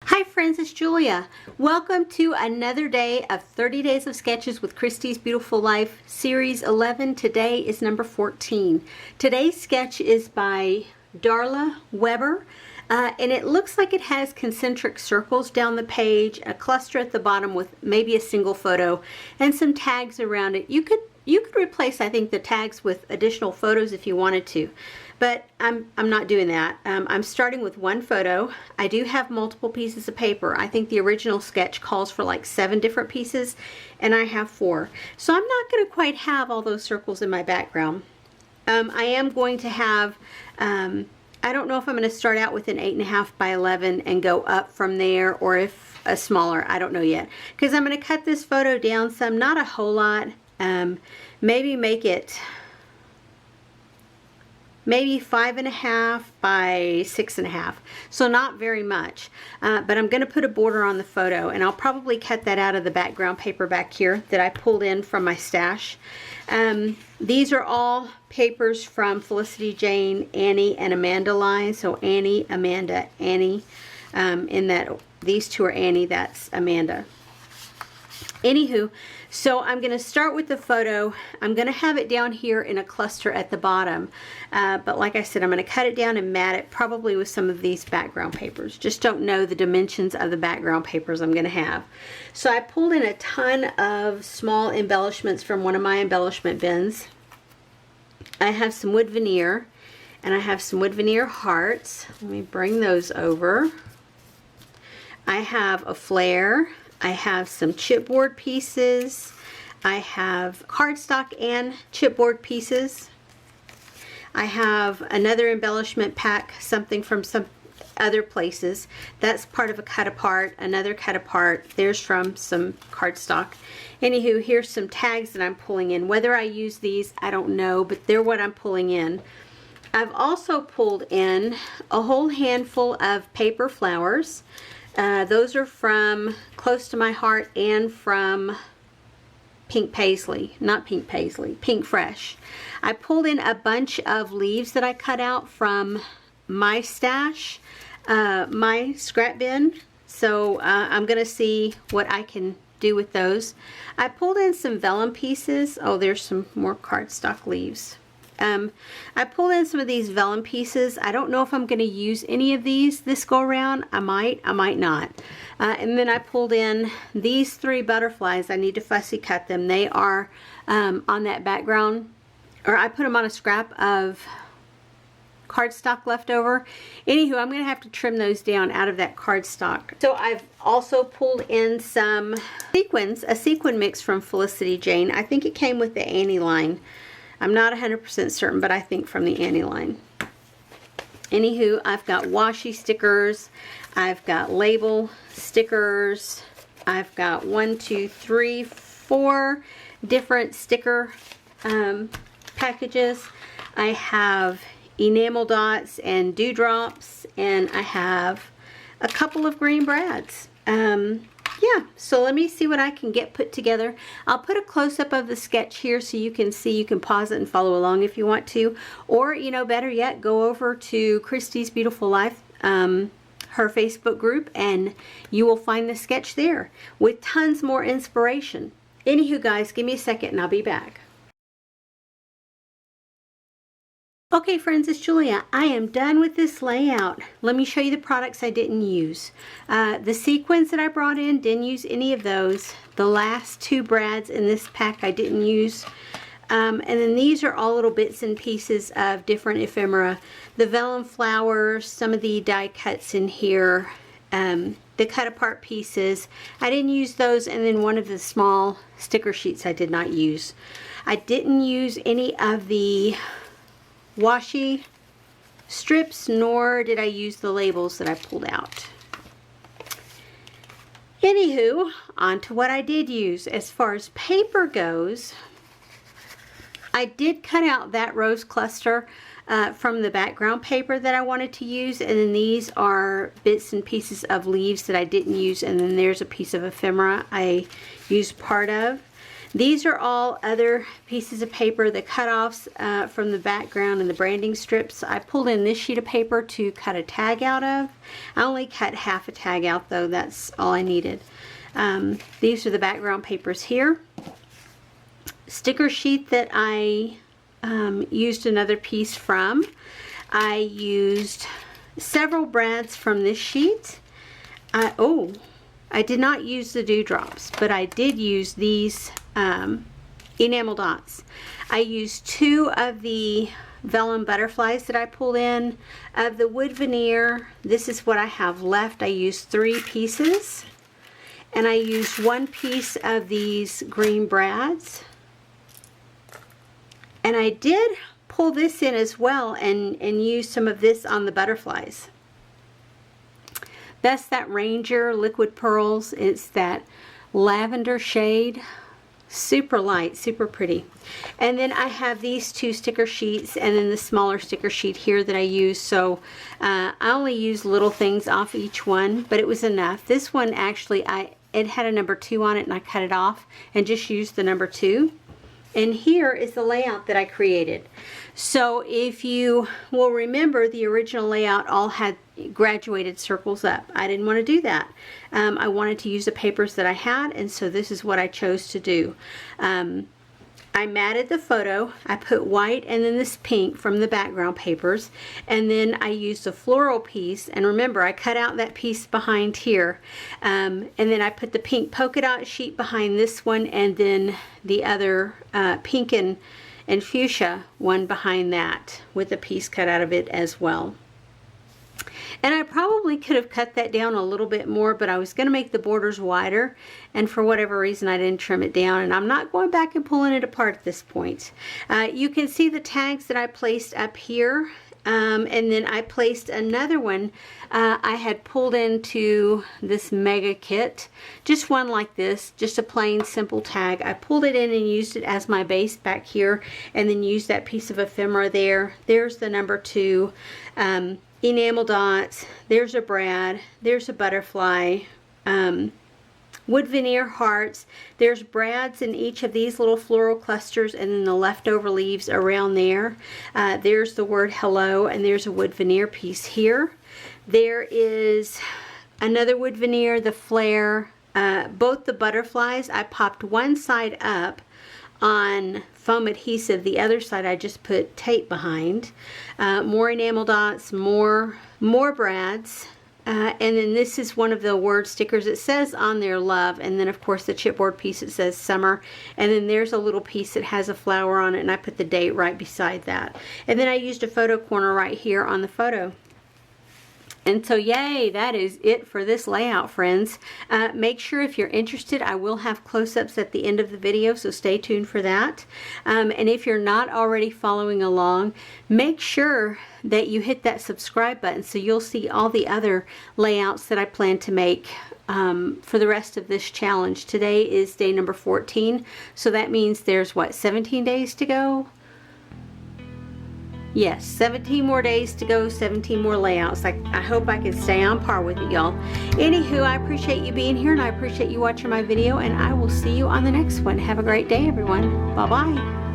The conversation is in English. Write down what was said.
Hi friends, it's Julia. Welcome to another day of 30 Days of Sketches with Christy's Beautiful Life, Series 11. Today is number 14. Today's sketch is by Darla Weber, and it looks like it has concentric circles down the page, a cluster at the bottom with maybe a single photo, and some tags around it. You could replace, I think, the tags with additional photos if you wanted to. But I'm not doing that. I'm starting with one photo. I do have multiple pieces of paper. I think the original sketch calls for like 7 different pieces, and I have 4. So I'm not going to quite have all those circles in my background. I am going to have, I don't know if I'm going to start out with an 8.5 by 11 and go up from there, or if a smaller, I don't know yet. Because I'm going to cut this photo down some, not a whole lot. Maybe make it maybe 5.5 by 6.5, so not very much, but I'm going to put a border on the photo, and I'll probably cut that out of the background paper back here that I pulled in from my stash. These are all papers from Felicity Jane, Annie, and Amanda line, so Annie, Amanda, Annie, in that these two are Annie, that's Amanda. Anywho, so I'm going to start with the photo. I'm going to have it down here in a cluster at the bottom. But like I said, I'm going to cut it down and mat it probably with some of these background papers. Just don't know the dimensions of the background papers I'm going to have. So I pulled in a ton of small embellishments from one of my embellishment bins. I have some wood veneer, and I have some wood veneer hearts. Let me bring those over. I have a flare. I have some chipboard pieces. I have cardstock and chipboard pieces. I have another embellishment pack, something from some other places. That's part of a cut apart, another cut apart. There's from some cardstock. Anywho, here's some tags that I'm pulling in. Whether I use these, I don't know, but they're what I'm pulling in. I've also pulled in a whole handful of paper flowers. Those are from Close to My Heart and from Pink Paisley, not Pink Paisley, Pink Fresh. I pulled in a bunch of leaves that I cut out from my stash, my scrap bin. So I'm going to see what I can do with those. I pulled in some vellum pieces. Oh, there's some more cardstock leaves. I pulled in some of these vellum pieces. I don't know if I'm going to use any of these this go around. I might not. And then I pulled in these 3 butterflies. I need to fussy cut them. They are on that background, or I put them on a scrap of cardstock left over. Anywho, I'm going to have to trim those down out of that cardstock. So I've also pulled in some sequins, a sequin mix from Felicity Jane. I think it came with the Annie line. I'm not 100% certain, but I think from the Annie line. Anywho, I've got washi stickers. I've got label stickers. I've got 1, 2, 3, 4 different sticker packages. I have enamel dots and dewdrops, and I have a couple of green brads. Yeah, so let me see what I can get put together. I'll put a close-up of the sketch here so you can see. You can pause it and follow along if you want to. Or, you know, better yet, go over to Christy's Beautiful Life, her Facebook group, and you will find the sketch there with tons more inspiration. Anywho, guys, give me a second and I'll be back. Okay friends, it's Julia. I am done with this layout. Let me show you the products I didn't use. The sequins that I brought in, didn't use any of those. The last 2 brads in this pack I didn't use. And then these are all little bits and pieces of different ephemera. The vellum flowers, some of the die cuts in here, the cut apart pieces. I didn't use those, and then one of the small sticker sheets I did not use. I didn't use any of the washi strips, nor did I use the labels that I pulled out. Anywho, on to what I did use. As far as paper goes, I did cut out that rose cluster from the background paper that I wanted to use, and then these are bits and pieces of leaves that I didn't use, and then there's a piece of ephemera I used part of. These are all other pieces of paper, the cutoffs from the background and the branding strips. I pulled in this sheet of paper to cut a tag out of. I only cut half a tag out though, that's all I needed. These are the background papers here. Sticker sheet that I used another piece from. I used several brads from this sheet. I did not use the dewdrops, but I did use these enamel dots. I used 2 of the vellum butterflies that I pulled in. Of the wood veneer, this is what I have left. I used 3 pieces, and I used 1 piece of these green brads. And I did pull this in as well and use some of this on the butterflies. That's that Ranger Liquid Pearls. It's that lavender shade. Super light, super pretty. And then I have these 2 sticker sheets and then the smaller sticker sheet here that I use. So I only use little things off each one, but it was enough. This one actually, it had a number 2 on it and I cut it off and just used the number 2. And here is the layout that I created. So if you will remember, the original layout all had graduated circles up. I didn't want to do that. I wanted to use the papers that I had, and so this is what I chose to do. I matted the photo. I put white and then this pink from the background papers, and then I used a floral piece, and remember I cut out that piece behind here, and then I put the pink polka dot sheet behind this one, and then the other pink and fuchsia one behind that with a piece cut out of it as well. And I probably could have cut that down a little bit more, but I was going to make the borders wider, and for whatever reason I didn't trim it down, and I'm not going back and pulling it apart at this point. You can see the tags that I placed up here, and then I placed another one I had pulled into this mega kit, just one like this, just a plain simple tag. I pulled it in and used it as my base back here, and then used that piece of ephemera there. There's the number 2. Enamel dots, there's a brad, there's a butterfly, wood veneer hearts, there's brads in each of these little floral clusters, and then the leftover leaves around there. There's the word hello, and there's a wood veneer piece here. There is another wood veneer, the flare, both the butterflies. I popped one side up on foam adhesive, the other side I just put tape behind. More enamel dots, more brads, and then this is one of the word stickers. It says on there love, and then of course the chipboard piece, it says summer, and then there's a little piece that has a flower on it, and I put the date right beside that. And then I used a photo corner right here on the photo. And so yay, that is it for this layout, friends. Make sure if you're interested, I will have close-ups at the end of the video, so stay tuned for that. And if you're not already following along, make sure that you hit that subscribe button so you'll see all the other layouts that I plan to make for the rest of this challenge. Today is day number 14, so that means there's what, 17 days to go? Yes, 17 more days to go, 17 more layouts. I hope I can stay on par with it, y'all. Anywho, I appreciate you being here, and I appreciate you watching my video, and I will see you on the next one. Have a great day, everyone. Bye-bye.